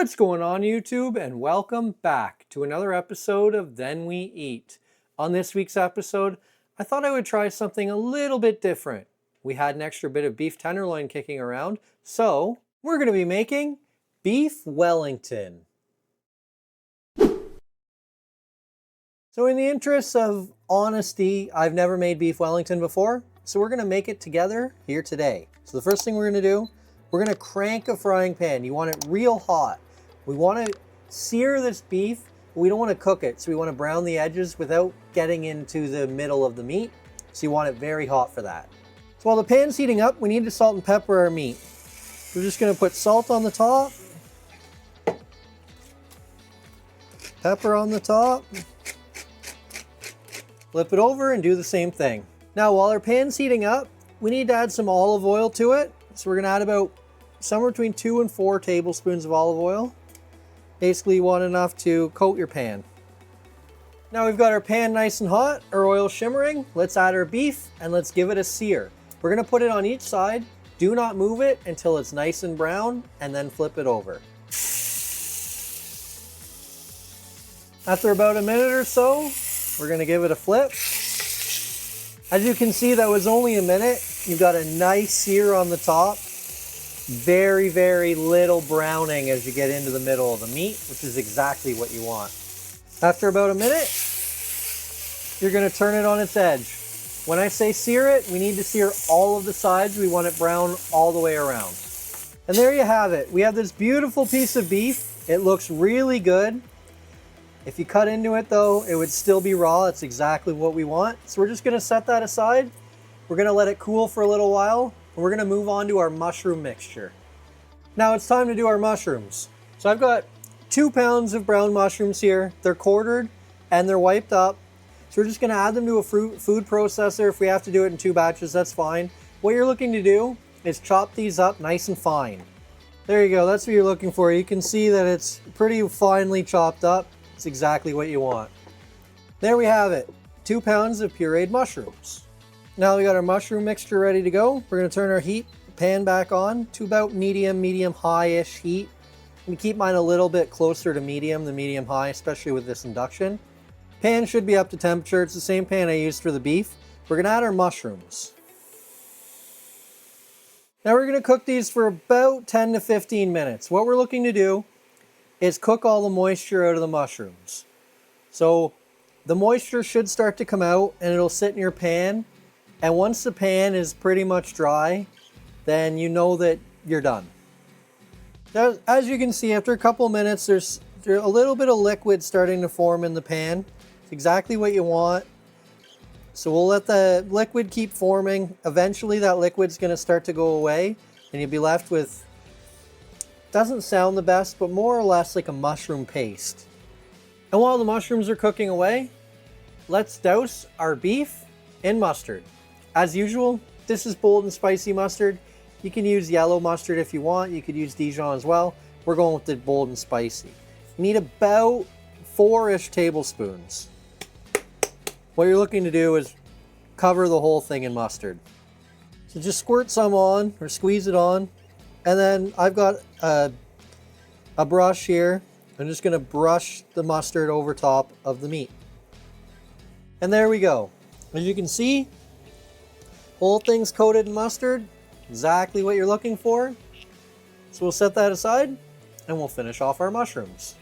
What's going on YouTube, and welcome back to another episode of Then We Eat. On this week's episode, I thought I would try something a little bit different. We had an extra bit of beef tenderloin kicking around, so we're going to be making beef Wellington. So in the interest of honesty, I've never made beef Wellington before, so we're going to make it together here today. So the first thing we're going to do, we're going to crank a frying pan. You want it real hot. We want to sear this beef, but we don't want to cook it. So we want to brown the edges without getting into the middle of the meat. So you want it very hot for that. So while the pan's heating up, we need to salt and pepper our meat. We're just going to put salt on the top, pepper on the top, flip it over and do the same thing. Now while our pan's heating up, we need to add some olive oil to it. So we're going to add about somewhere between 2 and 4 tablespoons of olive oil. Basically you want enough to coat your pan. Now we've got our pan nice and hot, our oil shimmering. Let's add our beef and let's give it a sear. We're going to put it on each side. Do not move it until it's nice and brown and then flip it over. After about a minute or so, we're going to give it a flip. As you can see, that was only a minute. You've got a nice sear on the top. Very, very little browning as you get into the middle of the meat, which is exactly what you want. After about a minute, you're going to turn it on its edge. When I say sear it, we need to sear all of the sides. We want it brown all the way around. And there you have it. We have this beautiful piece of beef. It looks really good. If you cut into it though, it would still be raw. It's exactly what we want. So we're just going to set that aside. We're going to let it cool for a little while. And we're going to move on to our mushroom mixture. Now it's time to do our mushrooms. So I've got 2 pounds of brown mushrooms here. They're quartered and they're wiped up. So we're just going to add them to a food processor. If we have to do it in 2 batches, that's fine. What you're looking to do is chop these up nice and fine. There you go. That's what you're looking for. You can see that it's pretty finely chopped up. It's exactly what you want. There we have it. 2 pounds of pureed mushrooms. Now we got our mushroom mixture ready to go. We're going to turn our pan back on to about medium high-ish heat. I'm going to keep mine a little bit closer to medium than medium high, especially with this induction. Pan should be up to temperature. It's the same pan I used for the beef. We're going to add our mushrooms. Now we're going to cook these for about 10 to 15 minutes. What we're looking to do is cook all the moisture out of the mushrooms. So the moisture should start to come out and it'll sit in your pan. And once the pan is pretty much dry, then you know that you're done. Now, as you can see, after a couple of minutes, there's a little bit of liquid starting to form in the pan. It's exactly what you want. So we'll let the liquid keep forming. Eventually that liquid's going to start to go away and you'll be left with, doesn't sound the best, but more or less like a mushroom paste. And while the mushrooms are cooking away, let's douse our beef in mustard. As usual, this is bold and spicy mustard. You can use yellow mustard if you want. You could use Dijon as well. We're going with the bold and spicy. You need about 4-ish tablespoons. What you're looking to do is cover the whole thing in mustard. So just squirt some on or squeeze it on. And then I've got a brush here. I'm just going to brush the mustard over top of the meat. And there we go. As you can see, whole thing's coated in mustard. Exactly what you're looking for. So we'll set that aside and we'll finish off our mushrooms.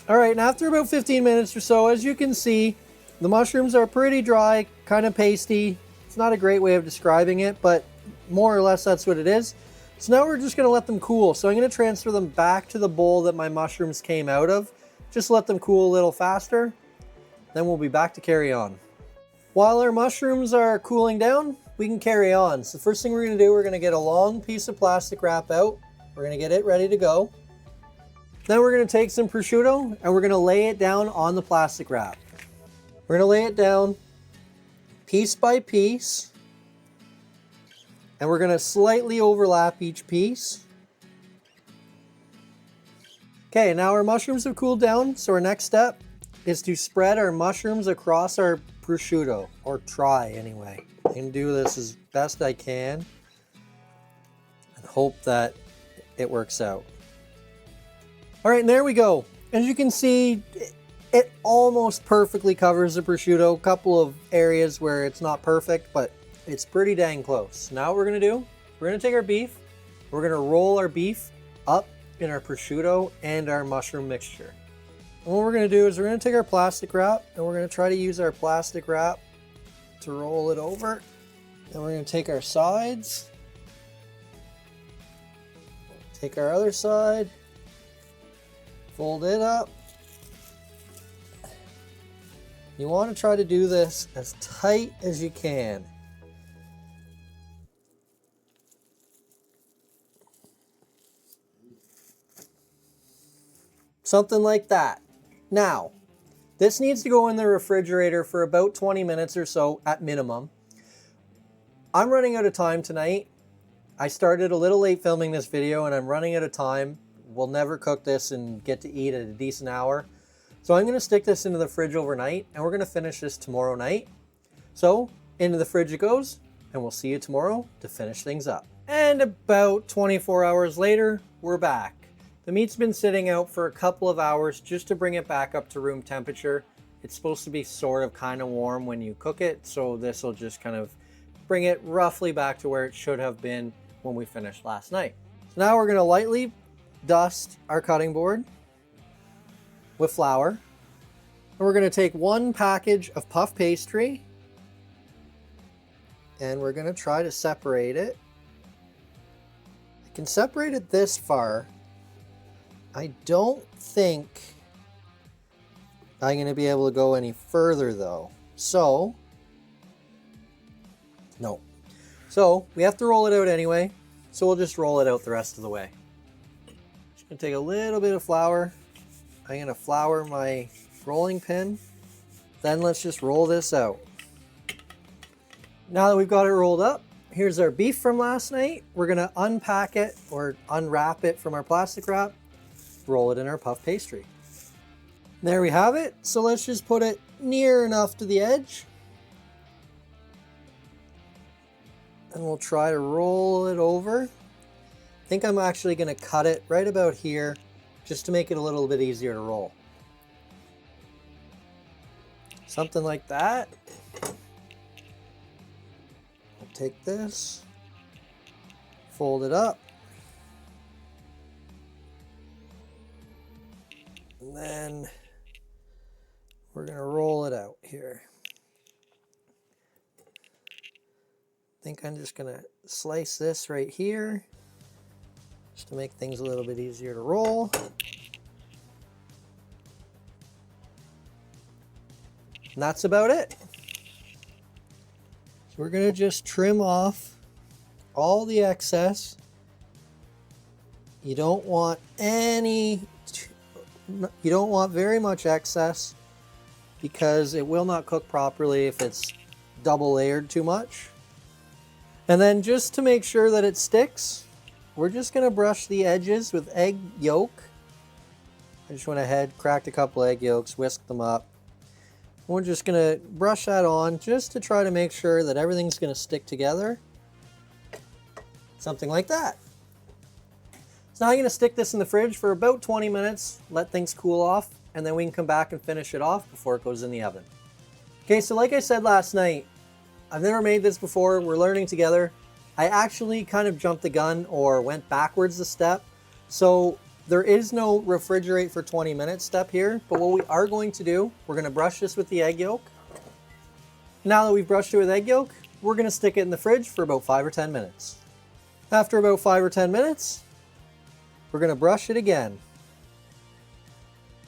All right, and after about 15 minutes or so, as you can see, the mushrooms are pretty dry, kind of pasty. It's not a great way of describing it, but more or less that's what it is. So now we're just going to let them cool. So I'm going to transfer them back to the bowl that my mushrooms came out of. Just let them cool a little faster. Then we'll be back to carry on. While our mushrooms are cooling down, we can carry on. So the first thing we're going to do, we're going to get a long piece of plastic wrap out. We're going to get it ready to go. Then we're going to take some prosciutto and we're going to lay it down on the plastic wrap. We're going to lay it down piece by piece. And we're going to slightly overlap each piece. Okay, now our mushrooms have cooled down. So our next step is to spread our mushrooms across our prosciutto, or try anyway. I can do this as best I can and hope that it works out. All right, and there we go. As you can see, it almost perfectly covers the prosciutto. A couple of areas where it's not perfect, but it's pretty dang close. Now what we're gonna do, we're gonna take our beef, we're gonna roll our beef up in our prosciutto and our mushroom mixture. And what we're gonna do is we're gonna take our plastic wrap and we're gonna try to use our plastic wrap to roll it over. Then we're gonna take our sides, take our other side, fold it up. You want to try to do this as tight as you can. Something like that. Now, this needs to go in the refrigerator for about 20 minutes or so at minimum. I'm running out of time tonight. I started a little late filming this video and I'm running out of time. We'll never cook this and get to eat at a decent hour. So I'm going to stick this into the fridge overnight and we're going to finish this tomorrow night. So into the fridge it goes and we'll see you tomorrow to finish things up. And about 24 hours later, we're back. The meat's been sitting out for a couple of hours just to bring it back up to room temperature. It's supposed to be sort of kind of warm when you cook it, so this will just kind of bring it roughly back to where it should have been when we finished last night. So now we're going to lightly dust our cutting board with flour. And we're going to take one package of puff pastry and we're going to try to separate it. I can separate it this far. I don't think I'm going to be able to go any further though. So, no. So we have to roll it out anyway. So we'll just roll it out the rest of the way. Just going to take a little bit of flour. I'm going to flour my rolling pin. Then let's just roll this out. Now that we've got it rolled up, here's our beef from last night. We're going to unpack it or unwrap it from our plastic wrap. Roll it in our puff pastry. There we have it. So let's just put it near enough to the edge. And we'll try to roll it over. I think I'm actually going to cut it right about here just to make it a little bit easier to roll. Something like that. I'll take this, fold it up. And then we're going to roll it out here. I think I'm just going to slice this right here just to make things a little bit easier to roll. And that's about it. So we're going to just trim off all the excess. You don't want very much excess because it will not cook properly if it's double layered too much. And then just to make sure that it sticks, we're just going to brush the edges with egg yolk. I just went ahead, cracked a couple egg yolks, whisked them up. We're just going to brush that on just to try to make sure that everything's going to stick together. Something like that. So now I'm going to stick this in the fridge for about 20 minutes, let things cool off, and then we can come back and finish it off before it goes in the oven. Okay, so like I said last night, I've never made this before. We're learning together. I actually kind of jumped the gun or went backwards a step. So there is no refrigerate for 20 minutes step here, but what we are going to do, we're going to brush this with the egg yolk. Now that we've brushed it with egg yolk, we're going to stick it in the fridge for about 5 or 10 minutes. After about 5 or 10 minutes, we're going to brush it again.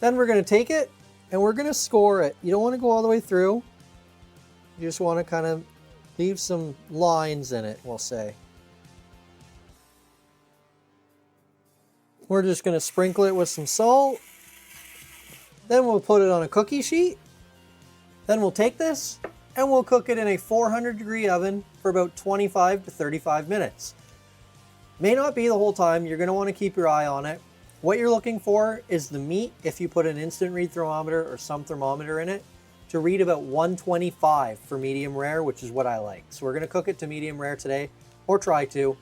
Then we're going to take it and we're going to score it. You don't want to go all the way through. You just want to kind of leave some lines in it, we'll say. We're just going to sprinkle it with some salt. Then we'll put it on a cookie sheet. Then we'll take this and we'll cook it in a 400-degree oven for about 25 to 35 minutes. May not be the whole time. You're going to want to keep your eye on it. What you're looking for is the meat, if you put an instant read thermometer or some thermometer in it, to read about 125 for medium rare, which is what I like. So we're going to cook it to medium rare today, or try to.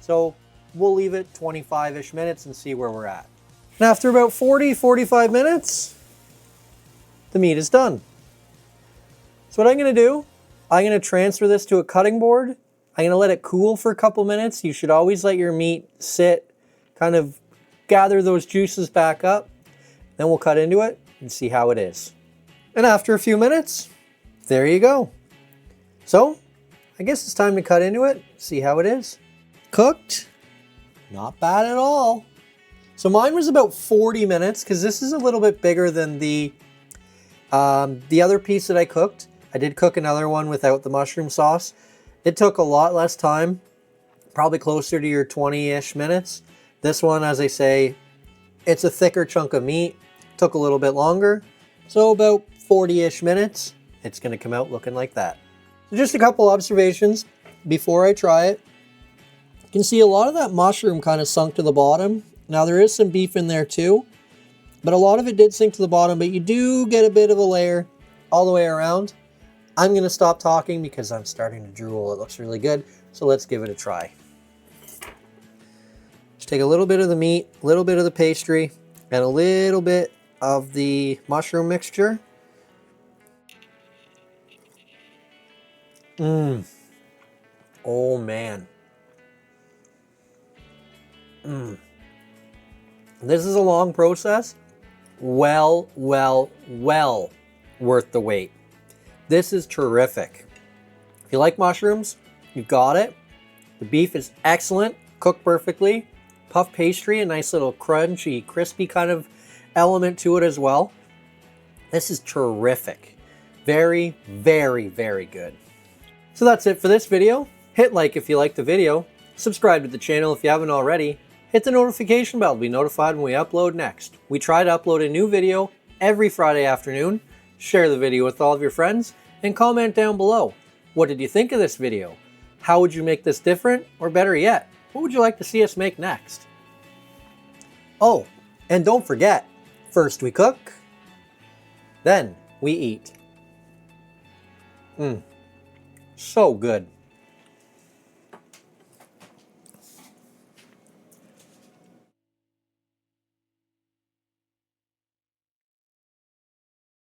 So we'll leave it 25-ish minutes and see where we're at. And after about 40-45 minutes, the meat is done. So what I'm going to do, I'm going to transfer this to a cutting board. I'm going to let it cool for a couple minutes. You should always let your meat sit, kind of gather those juices back up. Then we'll cut into it and see how it is. And after a few minutes, there you go. So I guess it's time to cut into it, see how it is. Cooked, not bad at all. So mine was about 40 minutes because this is a little bit bigger than the other piece that I cooked. I did cook another one without the mushroom sauce. It took a lot less time, probably closer to your 20-ish minutes. This one, as I say, it's a thicker chunk of meat. Took a little bit longer. So about 40-ish minutes, it's going to come out looking like that. So just a couple observations before I try it. You can see a lot of that mushroom kind of sunk to the bottom. Now there is some beef in there too, but a lot of it did sink to the bottom, but you do get a bit of a layer all the way around. I'm going to stop talking because I'm starting to drool. It looks really good. So let's give it a try. Just take a little bit of the meat, a little bit of the pastry, and a little bit of the mushroom mixture. Oh man. This is a long process. Well worth the wait. This is terrific. If you like mushrooms, you got it. The beef is excellent, cooked perfectly. Puff pastry, a nice little crunchy, crispy kind of element to it as well. This is terrific. Very, very, very good. So that's it for this video. Hit like if you liked the video. Subscribe to the channel if you haven't already. Hit the notification bell to be notified when we upload next. We try to upload a new video every Friday afternoon. Share the video with all of your friends and comment down below. What did you think of this video? How would you make this different? Or better yet, what would you like to see us make next? Oh, and don't forget, first we cook, then we eat. So good.